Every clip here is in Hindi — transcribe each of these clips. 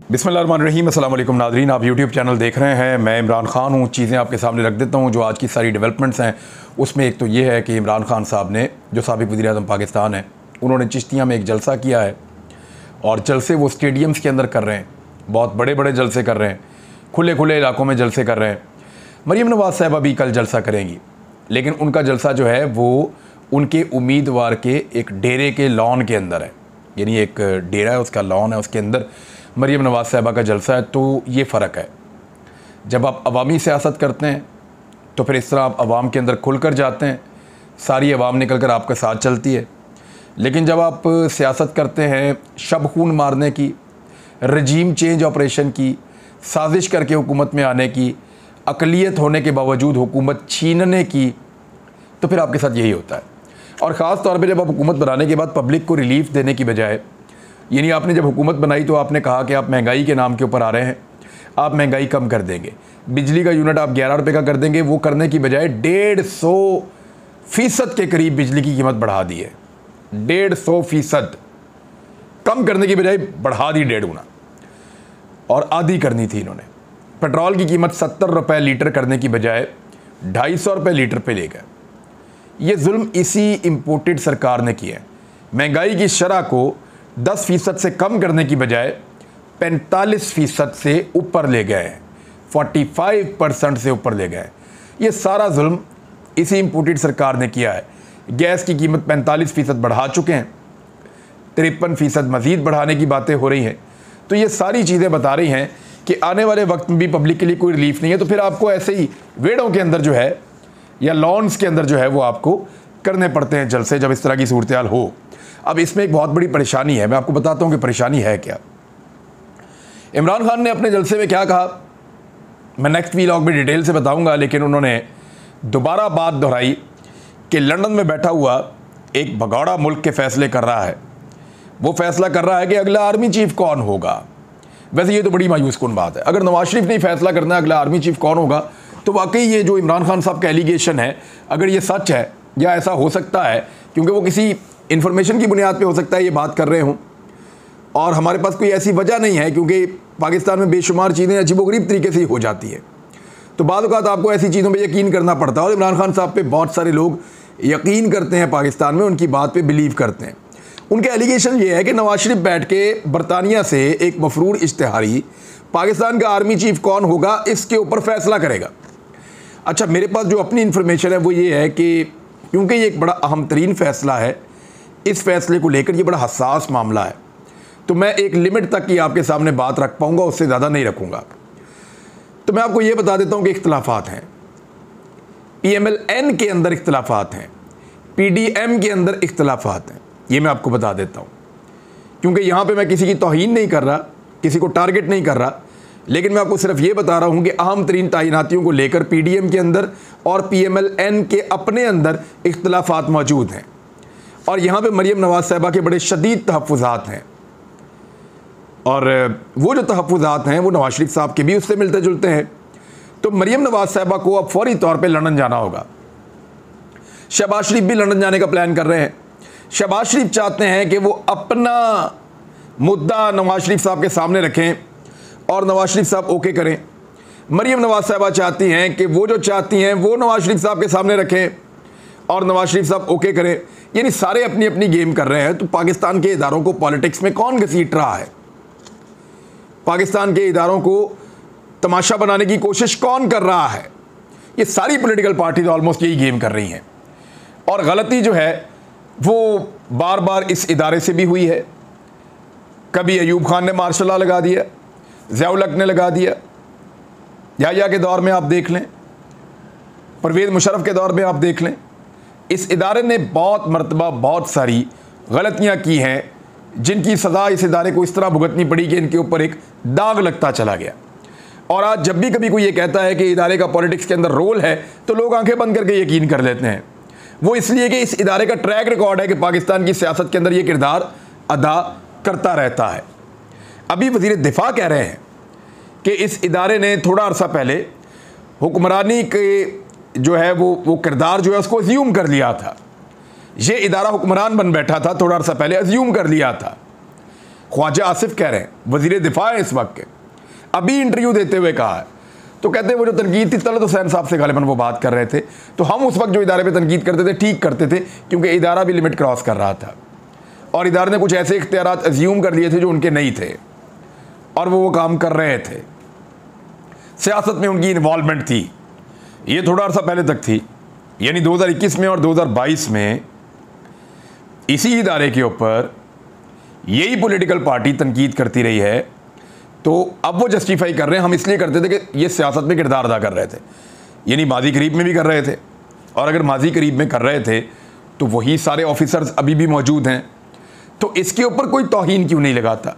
बिस्मिल्लाहिर्रहमानिर्रहीम। अस्सलाम वालेकुम नाज़रीन, आप यूट्यूब चैनल देख रहे हैं। मैं इमरान खान हूँ। चीज़ें आपके सामने रख देता हूँ जो आज की सारी डेवलपमेंट्स हैं। उसमें एक तो ये है कि इमरान खान साहब ने, जो साबिक़ वज़ीर-ए-आज़म पाकिस्तान है, उन्होंने चिश्तिया में एक जलसा किया है और जलसे वो स्टेडियम्स के अंदर कर रहे हैं। बहुत बड़े बड़े जलसे कर रहे हैं, खुले खुले इलाकों में जलसे कर रहे हैं। मरीम नवाज़ साहिबा भी कल जलसा करेंगी, लेकिन उनका जलसा जो है वो उनके उम्मीदवार के एक डेरे के लॉन के अंदर है। यानी एक डेरा है, उसका लॉन है, उसके अंदर मरीम नवाज़ साहिबा का जलसा है। तो ये फ़र्क है, जब आप अवामी सियासत करते हैं तो फिर इस तरह आप अवाम के अंदर खुल कर जाते हैं, सारी अवाम निकल कर आपके साथ चलती है। लेकिन जब आप सियासत करते हैं शब खून मारने की, रजीम चेंज ऑपरेशन की, साजिश करके हुकूमत में आने की, अक़लियत होने के बावजूद हुकूमत छीनने की, तो फिर आपके साथ यही होता है। और ख़ास तौर पे जब आप हुकूमत बनाने के बाद पब्लिक को रिलीफ देने की बजाय, यानी आपने जब हुकूमत बनाई तो आपने कहा कि आप महंगाई के नाम के ऊपर आ रहे हैं, आप महंगाई कम कर देंगे, बिजली का यूनिट आप 11 रुपये का कर देंगे। वो करने की बजाय 150% के करीब बिजली की कीमत बढ़ा दी है। 150% कम करने की बजाय बढ़ा दी 1.5 गुना, और आधी करनी थी इन्होंने। पेट्रोल की कीमत 70 रुपये लीटर करने की बजाय 250 रुपये लीटर पे ले गए। ये जुल्म इसी इम्पोर्टेड सरकार ने किया है। महंगाई की शरह को 10% से कम करने की बजाय 45% से ऊपर ले गए हैं, 45% से ऊपर ले गए। ये सारा जुल्म इसी इम्पोर्टेड सरकार ने किया है। गैस की कीमत 45% बढ़ा चुके हैं, 53% मज़ीद बढ़ाने की बातें हो रही हैं। तो ये सारी चीज़ें बता रही हैं कि आने वाले वक्त में भी पब्लिक के लिए कोई रिलीफ नहीं है। तो फिर आपको ऐसे ही वेड़ों के अंदर जो है या लॉन्स के अंदर जो है वो आपको करने पड़ते हैं जलसे, जब इस तरह की सूरत हाल हो। अब इसमें एक बहुत बड़ी परेशानी है, मैं आपको बताता हूँ कि परेशानी है क्या। इमरान खान ने अपने जलसे में क्या कहा, मैं नेक्स्ट वीलॉग में डिटेल से बताऊँगा, लेकिन उन्होंने दोबारा बात दोहराई कि लंदन में बैठा हुआ एक भगौड़ा मुल्क के फ़ैसले कर रहा है। वो फैसला कर रहा है कि अगला आर्मी चीफ कौन होगा। वैसे ये तो बड़ी मायूस कुन बात है। अगर नवाज शरीफ ने फैसला करना है अगला आर्मी चीफ कौन होगा, तो वाकई ये जो इमरान खान साहब का एलिगेशन है, अगर ये सच है या ऐसा हो सकता है, क्योंकि वो किसी इन्फॉर्मेशन की बुनियाद पे हो सकता है ये बात कर रहे हों, और हमारे पास कोई ऐसी वजह नहीं है, क्योंकि पाकिस्तान में बेशुमार चीज़ें अजीबोगरीब तरीके से ही हो जाती है। तो बाद औक़ात आपको ऐसी चीज़ों पर यकीन करना पड़ता है, और इमरान खान साहब पे बहुत सारे लोग यकीन करते हैं पाकिस्तान में, उनकी बात पे बिलीव करते हैं। उनका एलिगेशन ये है कि नवाज शरीफ बैठ के बरतानिया से एक मफरूर इश्तिहारी पाकिस्तान का आर्मी चीफ कौन होगा इसके ऊपर फैसला करेगा। अच्छा, मेरे पास जो अपनी इन्फॉर्मेशन है वो ये है कि क्योंकि ये एक बड़ा अहम तरीन फ़ैसला है, इस फैसले को लेकर ये बड़ा हसास मामला है, तो मैं एक लिमिट तक ही आपके सामने बात रख पाऊँगा, उससे ज़्यादा नहीं रखूँगा। तो मैं आपको ये बता देता हूँ कि इख्तलाफात हैं, PMLN के अंदर इख्तलाफात हैं, PDM के अंदर इख्तलाफात हैं। ये मैं आपको बता देता हूँ, क्योंकि यहाँ पे मैं किसी की तौहीन नहीं कर रहा, किसी को टारगेट नहीं कर रहा, लेकिन मैं आपको सिर्फ ये बता रहा हूँ कि अहम तरीन तैनातियों को लेकर PDM के अंदर और PMLN के अपने अंदर इख्तलाफात मौजूद हैं। और यहाँ पे मरीम नवाज़ साहिबा के बड़े शदीद तहफ़्फ़ुज़ात हैं, और वो जो तहफ़्फ़ुज़ात हैं वो नवाज शरीफ साहब के भी उससे मिलते जुलते हैं। तो मरीम नवाज़ साहिबा को अब फ़ौरी तौर पर लंदन जाना होगा। शहबाज शरीफ भी लंदन जाने का प्लान कर रहे हैं। शहबाज शरीफ चाहते हैं कि वो अपना मुद्दा नवाज शरीफ साहब के सामने रखें और नवाज शरीफ साहब ओके करें। मरीम नवाज साहिबा चाहती हैं कि वो जो चाहती हैं वो नवाज शरीफ साहब के सामने रखें और नवाज शरीफ साहब ओके करें। यानी सारे अपनी अपनी गेम कर रहे हैं। तो पाकिस्तान के इदारों को पॉलिटिक्स में कौन घसीट रहा है, पाकिस्तान के इदारों को तमाशा बनाने की कोशिश कौन कर रहा है, ये सारी पॉलिटिकल पार्टीज ऑलमोस्ट यही गेम कर रही हैं। और गलती जो है वो बार बार इस इदारे से भी हुई है। कभी अयूब खान ने मार्शल लॉ लगा दिया, ज़ियाउल हक ने लगा दिया, याहिया के दौर में आप देख लें, परवेज़ मुशर्रफ के दौर में आप देख लें। इस इदारे ने बहुत मरतबा बहुत सारी गलतियां की हैं, जिनकी सज़ा इस इदारे को इस तरह भुगतनी पड़ी कि इनके ऊपर एक दाग लगता चला गया। और आज जब भी कभी कोई ये कहता है कि इदारे का पॉलिटिक्स के अंदर रोल है, तो लोग आंखें बंद करके यकीन कर लेते हैं। वो इसलिए कि इस इदारे का ट्रैक रिकॉर्ड है कि पाकिस्तान की सियासत के अंदर ये किरदार अदा करता रहता है। अभी वज़ीर दिफा कह रहे हैं कि इस इदारे ने थोड़ा अरसा पहले हुक्मरानी के जो है वो किरदार जो है उसको अज्यूम कर लिया था। ये इदारा हुक्मरान बन बैठा था, थोड़ा अरसा पहले अज्यूम कर लिया था। ख्वाजा आसिफ कह रहे हैं, वजीर दिफा है इस वक्त के, अभी इंटरव्यू देते हुए कहा है, तो कहते हैं वो जो तनकीद थी तलत हुसैन साहब से गालिबन वो बात कर रहे थे, तो हम उस वक्त जो इदारे पे तनकीद करते थे ठीक करते थे, क्योंकि इदारा भी लिमिट क्रॉस कर रहा था और इदारे ने कुछ ऐसे इख्तियारात अज्यूम कर लिए थे जो उनके नहीं थे और वो काम कर रहे थे। सियासत में उनकी इन्वॉल्वमेंट थी, ये थोड़ा अर्सा पहले तक थी, यानी 2021 में और 2022 में इसी इदारे के ऊपर यही पॉलिटिकल पार्टी तनकीद करती रही है। तो अब वो जस्टिफाई कर रहे हैं हम इसलिए करते थे कि ये सियासत में किरदार अदा कर रहे थे, यानी माजी करीब में भी कर रहे थे, और अगर माजी करीब में कर रहे थे तो वही सारे ऑफिसर्स अभी भी मौजूद हैं, तो इसके ऊपर कोई तौहीन क्यों नहीं लगाता,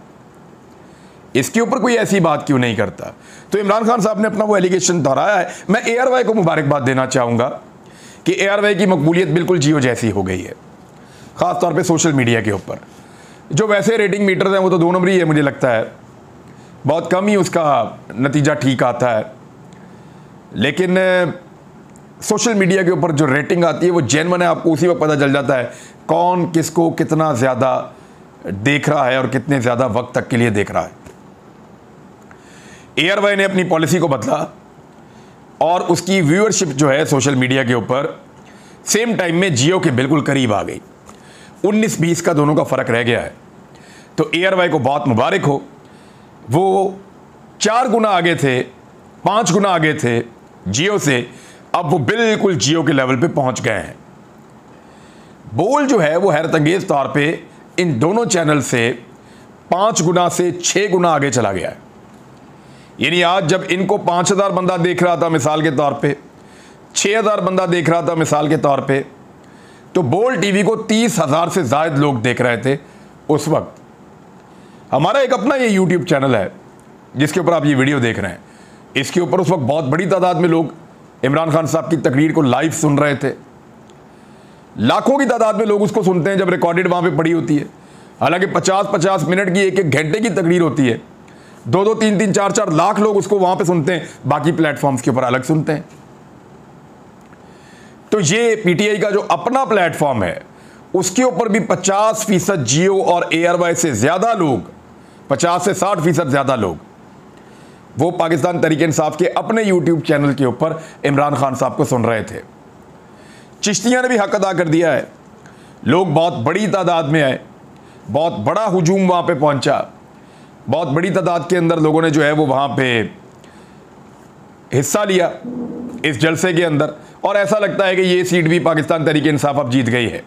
इसके ऊपर कोई ऐसी बात क्यों नहीं करता। तो इमरान खान साहब ने अपना वो एलिगेशन दोहराया है। मैं ARY को मुबारकबाद देना चाहूँगा कि ARY की मकबूलियत बिल्कुल जियो जैसी हो गई है, ख़ास तौर पे सोशल मीडिया के ऊपर। जो वैसे रेटिंग मीटर्स हैं वो तो 2 नंबरी है, मुझे लगता है बहुत कम ही उसका नतीजा ठीक आता है, लेकिन सोशल मीडिया के ऊपर जो रेटिंग आती है वो जेन्युइन है। आपको उसी वक्त पता चल जाता है कौन किसको कितना ज़्यादा देख रहा है और कितने ज़्यादा वक्त तक के लिए देख रहा है। ARY ने अपनी पॉलिसी को बदला और उसकी व्यूअरशिप जो है सोशल मीडिया के ऊपर सेम टाइम में जियो के बिल्कुल करीब आ गई, 19-20 का दोनों का फ़र्क रह गया है। तो ARY को बहुत मुबारक हो, वो 4 गुना आगे थे, 5 गुना आगे थे जियो से, अब वो बिल्कुल जियो के लेवल पे पहुंच गए हैं। बोल जो है वो हैरत अंगेज तौर पे इन दोनों चैनल से 5 गुना से 6 गुना आगे चला गया है। यानी आज जब इनको 5000 बंदा देख रहा था मिसाल के तौर पे, 6000 बंदा देख रहा था मिसाल के तौर पे, तो बोल टीवी को 30,000 से ज़ायद लोग देख रहे थे उस वक्त। हमारा एक अपना ये YouTube चैनल है जिसके ऊपर आप ये वीडियो देख रहे हैं, इसके ऊपर उस वक्त बहुत बड़ी तादाद में लोग इमरान खान साहब की तकरीर को लाइव सुन रहे थे। लाखों की तादाद में लोग उसको सुनते हैं जब रिकॉर्डेड वहाँ पे पड़ी होती है। हालांकि 50-50 मिनट की 1-1 घंटे की तकरीर होती है, 2-2, 3-3, 4-4 लाख लोग उसको वहाँ पे सुनते हैं, बाकी प्लेटफॉर्म्स के ऊपर अलग सुनते हैं। तो ये PTI का जो अपना प्लेटफॉर्म है उसके ऊपर भी 50% जियो और ARY से ज़्यादा लोग, 50 से 60% ज़्यादा लोग वो पाकिस्तान तहरीक इंसाफ के अपने YouTube चैनल के ऊपर इमरान खान साहब को सुन रहे थे। चिश्तिया ने भी हक अदा कर दिया है, लोग बहुत बड़ी तादाद में आए, बहुत बड़ा हुजूम वहाँ पे पहुँचा, बहुत बड़ी तादाद के अंदर लोगों ने जो है वो वहाँ पे हिस्सा लिया इस जलसे के अंदर, और ऐसा लगता है कि ये सीट भी पाकिस्तान तहरीक इंसाफ अब जीत गई है।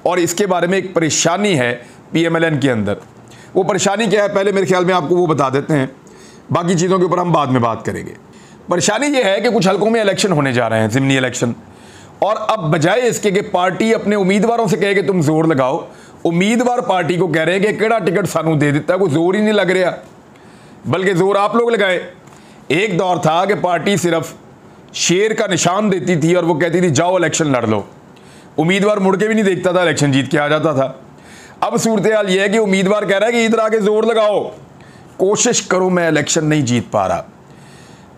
और इसके बारे में एक परेशानी है PMLN के अंदर। वो परेशानी क्या है पहले मेरे ख्याल में आपको वो बता देते हैं, बाकी चीज़ों के ऊपर हम बाद में बात करेंगे। परेशानी ये है कि कुछ हलकों में इलेक्शन होने जा रहे हैं, ज़िमनी इलेक्शन, और अब बजाय इसके कि पार्टी अपने उम्मीदवारों से कहे कि तुम जोर लगाओ, उम्मीदवार पार्टी को कह रहे हैं कि केड़ा टिकट सानू दे देता है, कोई जोर ही नहीं लग रहा, बल्कि जोर आप लोग लगाए। एक दौर था कि पार्टी सिर्फ शेर का निशान देती थी और वो कहती थी जाओ इलेक्शन लड़ लो, उम्मीदवार मुड़ के भी नहीं देखता था, इलेक्शन जीत के आ जाता था। अब सूरत हाल ये है कि उम्मीदवार कह रहा है कि इधर आके जोर लगाओ, कोशिश करो, मैं इलेक्शन नहीं जीत पा रहा।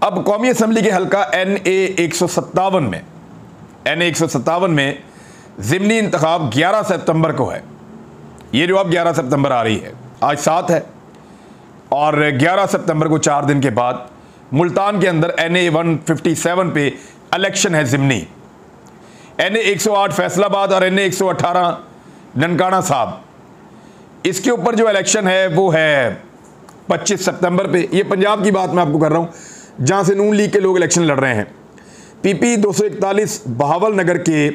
अब कौमी असम्बली के हल्का NA 157 में ज़िमनी इंतखाब 11 सितंबर को है। ये जो अब 11 सितंबर आ रही है, आज 7 है, और 11 सितंबर को 4 दिन के बाद मुल्तान के अंदर NA 157 पे इलेक्शन है ज़िमनी। NA 108 फैसलाबाद और NA 118 ननकाना साहब, इसके ऊपर जो इलेक्शन है वो है 25 सितंबर पे। ये पंजाब की बात मैं आपको कर रहा हूँ जहाँ से नून लीग के लोग इलेक्शन लड़ रहे हैं। PP 241 बहावल नगर के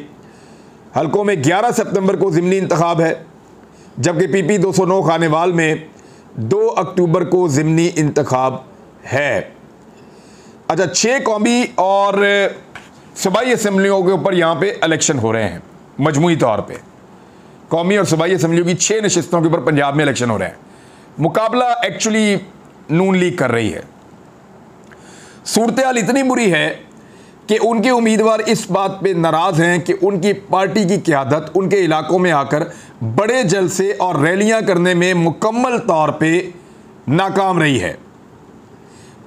हलकों में 11 सितंबर को ज़िमनी इंतखाब है, जबकि PP 209 खानेवाल में 2 अक्टूबर को ज़िमनी इंतखाब है। अच्छा, 6 कौमी और सूबाई असम्बलियों के ऊपर यहाँ पे इलेक्शन हो रहे हैं मजमूई तौर पे। कौमी और सूबाई असम्बलियों की 6 नशिस्तों के ऊपर पंजाब में इलेक्शन हो रहे हैं। मुकाबला एक्चुअली नून लीग कर रही है। सूरत हाल इतनी बुरी है कि उनके उम्मीदवार इस बात पे नाराज़ हैं कि उनकी पार्टी की क़यादत उनके इलाकों में आकर बड़े जलसे और रैलियां करने में मुकम्मल तौर पे नाकाम रही है।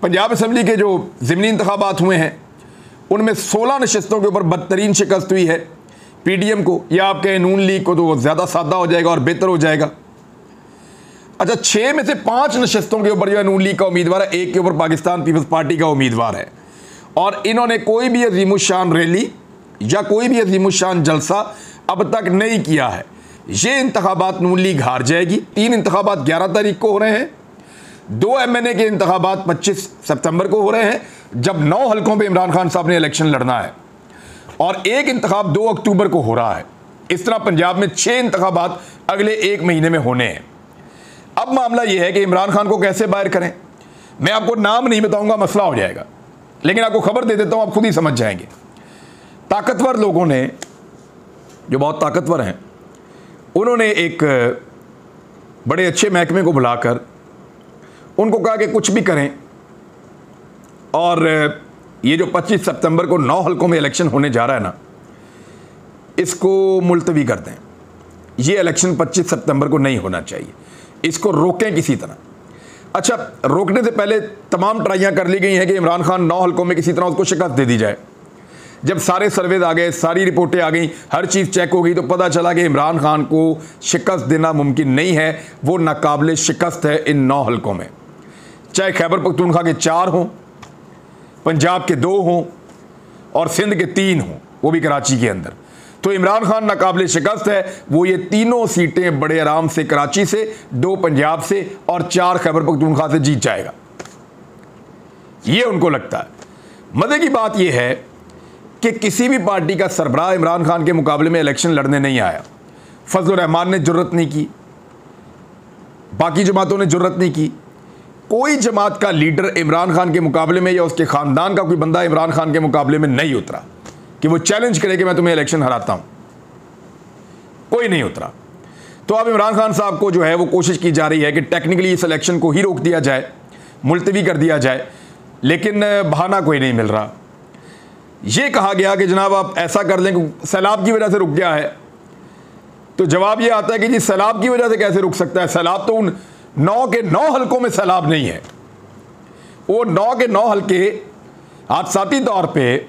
पंजाब असम्बली के जो ज़िमनी इंतखाबात हुए हैं उनमें 16 नशिस्तों के ऊपर बदतरीन शिकस्त हुई है PDM को, या आप कहें नून लीग को, तो वो ज़्यादा सादा हो जाएगा और बेहतर हो जाएगा। अच्छा, 6 में से 5 नशस्तों के ऊपर जो है नून लीग का उम्मीदवार है, 1 के ऊपर पाकिस्तान पीपल्स पार्टी का उम्मीदवार है, और इन्होंने कोई भी अजीमुशान रैली या कोई भी अजीमुशान जलसा अब तक नहीं किया है। ये इंतखाबात नून लीग हार जाएगी। 3 इंतखाबात 11 तारीख को हो रहे हैं, 2 MNA के इंतखाबात 25 सितंबर को हो रहे हैं, जब 9 हलकों पे इमरान खान साहब ने इलेक्शन लड़ना है, और 1 इंतखाब 2 अक्टूबर को हो रहा है। इस तरह पंजाब में 6 इंतखाबात अगले 1 महीने में होने हैं। अब मामला यह है कि इमरान खान को कैसे बाहर करें। मैं आपको नाम नहीं बताऊंगा, मसला हो जाएगा, लेकिन आपको खबर दे देता हूं, आप खुद ही समझ जाएंगे। ताकतवर लोगों ने, जो बहुत ताकतवर हैं, उन्होंने एक बड़े अच्छे महकमे को बुलाकर उनको कहा कि कुछ भी करें, और ये जो 25 सितंबर को 9 हलकों में इलेक्शन होने जा रहा है ना, इसको मुलतवी कर दें। ये इलेक्शन 25 सितंबर को नहीं होना चाहिए, इसको रोकें किसी तरह। अच्छा, रोकने से पहले तमाम ट्राइयां कर ली गई हैं कि इमरान खान 9 हलकों में किसी तरह उसको शिकस्त दे दी जाए। जब सारे सर्वेज आ गए, सारी रिपोर्टें आ गई, हर चीज़ चेक हो गई, तो पता चला कि इमरान खान को शिकस्त देना मुमकिन नहीं है, वो नाकाबिले शिकस्त है इन 9 हलकों में। चाहे खैबर पख्तूनख्वा के 4 हों, पंजाब के 2 हों, और सिंध के 3 हों, वो भी कराची के अंदर, तो इमरान खान नाकाबिले शिकस्त है। वो ये तीनों सीटें बड़े आराम से कराची से, 2 पंजाब से और 4 खैबर पख्तूनख्वा से जीत जाएगा, ये उनको लगता है। मजे की बात यह है कि किसी भी पार्टी का सरबराह इमरान खान के मुकाबले में इलेक्शन लड़ने नहीं आया। फजल रहमान ने जुर्रत नहीं की, बाकी जमातों ने जुर्रत नहीं की, कोई जमात का लीडर इमरान खान के मुकाबले में या उसके ख़ानदान का कोई बंदा इमरान खान के मुकाबले में नहीं उतरा कि वो चैलेंज करे कि मैं तुम्हें इलेक्शन हराता हूं। कोई नहीं उतरा। तो अब इमरान खान साहब को जो है वो कोशिश की जा रही है कि टेक्निकली इस इलेक्शन को ही रोक दिया जाए, मुलतवी कर दिया जाए, लेकिन बहाना कोई नहीं मिल रहा। ये कहा गया कि जनाब आप ऐसा कर लें कि सैलाब की वजह से रुक गया है, तो जवाब ये आता है कि जी सैलाब की वजह से कैसे रुक सकता है, सैलाब तो उन 9 के 9 हलकों में सैलाब नहीं है। वो 9 के 9 हलके हादसाती तौर पे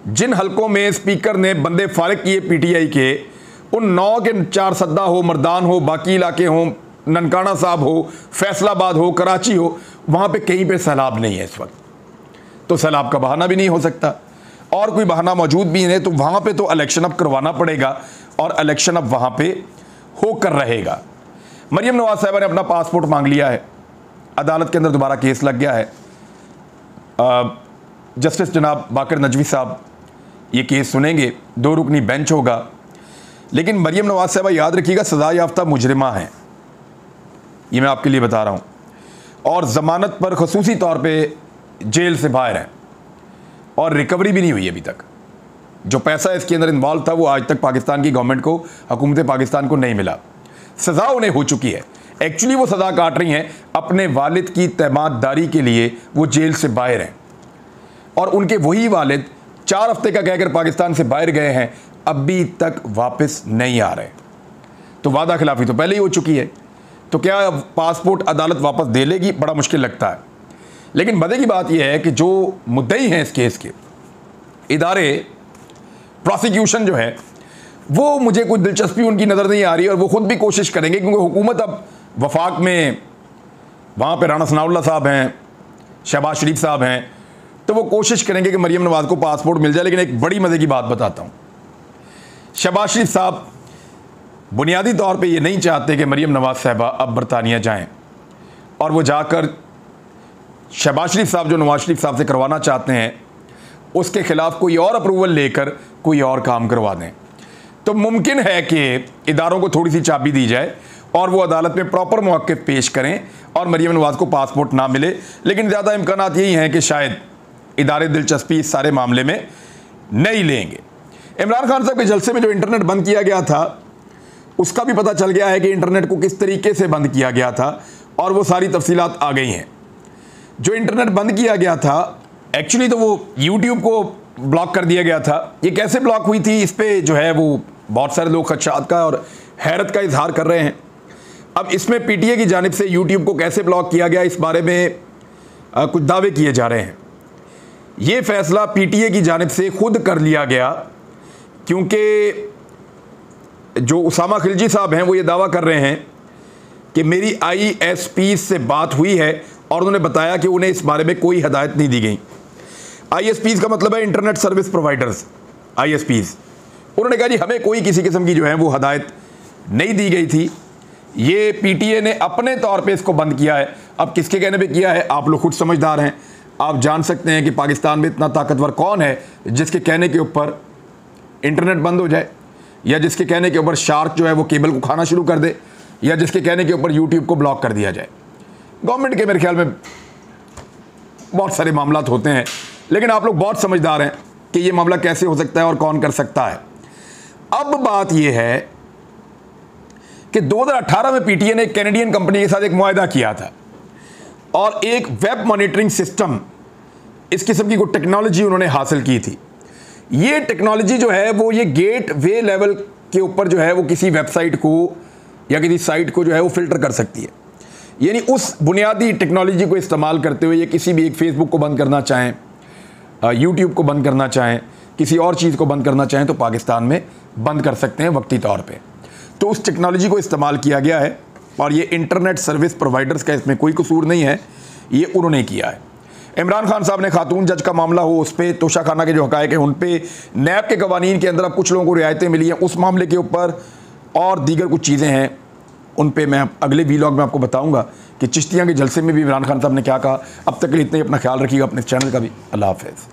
जिन हलकों में स्पीकर ने बंदे फारिग किए PTI के, उन 9 के 4 सद्दा हो, मर्दान हो, बाकी इलाके हों, ननकाना साहब हो, फैसलाबाद हो, कराची हो, वहाँ पे कहीं पे सैलाब नहीं है इस वक्त। तो सैलाब का बहाना भी नहीं हो सकता, और कोई बहाना मौजूद भी नहीं, तो वहाँ पे तो इलेक्शन अब करवाना पड़ेगा, और इलेक्शन अब वहाँ पे होकर रहेगा। मरियम नवाज साहिबा ने अपना पासपोर्ट मांग लिया है, अदालत के अंदर दोबारा केस लग गया है। जस्टिस जनाब बाकर नजवी साहब ये केस सुनेंगे, 2 रुकनी बेंच होगा। लेकिन मरियम नवाज साहिबा याद रखिएगा सजा याफ्ता मुजरिमा हैं, ये मैं आपके लिए बता रहा हूँ, और ज़मानत पर खसूसी तौर पे जेल से बाहर हैं, और रिकवरी भी नहीं हुई अभी तक। जो पैसा इसके अंदर इन्वॉल्व था वो आज तक पाकिस्तान की गवर्नमेंट को, हुकूमत पाकिस्तान को नहीं मिला। सज़ा उन्हें हो चुकी है, एक्चुअली वो सज़ा काट रही हैं अपने वालिद की तैमाददारी के लिए, वो जेल से बाहर हैं, और उनके वही वालिद 4 हफ्ते का कहकर पाकिस्तान से बाहर गए हैं, अभी तक वापस नहीं आ रहे। तो वादा खिलाफी तो पहले ही हो चुकी है, तो क्या पासपोर्ट अदालत वापस दे लेगी, बड़ा मुश्किल लगता है। लेकिन मजे की बात यह है कि जो मुद्दई हैं इस केस के इदारे, प्रोसिक्यूशन जो है, वो मुझे कोई दिलचस्पी उनकी नज़र नहीं आ रही, और वो खुद भी कोशिश करेंगे, क्योंकि हुकूमत अब वफाक में, वहाँ पे राना सनाउल्लाह साहब हैं, शहबाज शरीफ साहब हैं, तो वो कोशिश करेंगे कि मरियम नवाज को पासपोर्ट मिल जाए। लेकिन एक बड़ी मज़े की बात बताता हूँ, शहबाज शरीफ साहब बुनियादी तौर पे ये नहीं चाहते कि मरियम नवाज साहबा अब बरतानिया जाएं, और वो जाकर शहबाज शरीफ साहब जो नवाज शरीफ साहब से करवाना चाहते हैं उसके ख़िलाफ़ कोई और अप्रूवल लेकर कोई और काम करवा दें। तो मुमकिन है कि इदारों को थोड़ी सी चाबी दी जाए और वो अदालत में प्रॉपर मौक़िफ़ पेश करें और मरियम नवाज को पासपोर्ट ना मिले। लेकिन ज़्यादा इम्कानात यही हैं कि शायद इदारे दिलचस्पी इस सारे मामले में नहीं लेंगे। इमरान खान साहब के जलसे में जो इंटरनेट बंद किया गया था उसका भी पता चल गया है कि इंटरनेट को किस तरीके से बंद किया गया था, और वो सारी तफसीलात आ गई हैं। जो इंटरनेट बंद किया गया था एक्चुअली तो वो यूट्यूब को ब्लॉक कर दिया गया था। ये कैसे ब्लॉक हुई थी, इस पर जो है वो बहुत सारे लोग खदशात का और हैरत का इजहार कर रहे हैं। अब इसमें PTI की जानिब से यूट्यूब को कैसे ब्लॉक किया गया, इस बारे में कुछ दावे किए जा रहे हैं। ये फ़ैसला PTI की जानिब से खुद कर लिया गया, क्योंकि जो उसामा खिलजी साहब हैं वो ये दावा कर रहे हैं कि मेरी ISP से बात हुई है और उन्होंने बताया कि उन्हें इस बारे में कोई हिदायत नहीं दी गई। ISPs का मतलब है इंटरनेट सर्विस प्रोवाइडर्स, ISPs। उन्होंने कहा जी हमें कोई किसी किस्म की जो है वो हिदायत नहीं दी गई थी, ये PTA ने अपने तौर पे इसको बंद किया है। अब किसके कहने पे किया है आप लोग खुद समझदार हैं, आप जान सकते हैं कि पाकिस्तान में इतना ताकतवर कौन है जिसके कहने के ऊपर इंटरनेट बंद हो जाए, या जिसके कहने के ऊपर शार्क जो है वो केबल को खाना शुरू कर दे, या जिसके कहने के ऊपर YouTube को ब्लॉक कर दिया जाए। गवर्नमेंट के मेरे ख्याल में बहुत सारे मामला होते हैं, लेकिन आप लोग बहुत समझदार हैं कि ये मामला कैसे हो सकता है और कौन कर सकता है। अब बात यह है कि 2018 में PTA ने एक कैनेडियन कंपनी के साथ एक मुआहदा किया था और एक वेब मॉनिटरिंग सिस्टम, इस किस्म की कोई टेक्नोलॉजी उन्होंने हासिल की थी। ये टेक्नोलॉजी जो है वो ये गेट वे लेवल के ऊपर जो है वो किसी वेबसाइट को या किसी साइट को जो है वो फिल्टर कर सकती है। यानी उस बुनियादी टेक्नोलॉजी को इस्तेमाल करते हुए ये किसी भी एक फेसबुक को बंद करना चाहें, यूट्यूब को बंद करना चाहें, किसी और चीज़ को बंद करना चाहें तो पाकिस्तान में बंद कर सकते हैं वक्ती तौर पे। तो उस टेक्नोलॉजी को इस्तेमाल किया गया है और ये इंटरनेट सर्विस प्रोवाइडर्स का इसमें कोई कसूर नहीं है, ये उन्होंने किया है। इमरान खान साहब ने खातून जज का मामला हो उस पर तोशाखाना के जो हक़ाइक़ हैं उन पर, नैब के कवानीन के अंदर अब कुछ लोगों को रियायतें मिली हैं उस मामले के ऊपर, और दीगर कुछ चीज़ें हैं उन पे मैं अगले वीलॉग में आपको बताऊंगा कि चिश्तियाँ के जलसे में भी इमरान खान साहब ने क्या कहा। अब तक के लिए इतना ही, अपना ख्याल रखिएगा, अपने चैनल का भी। अल्लाह हाफ़िज़।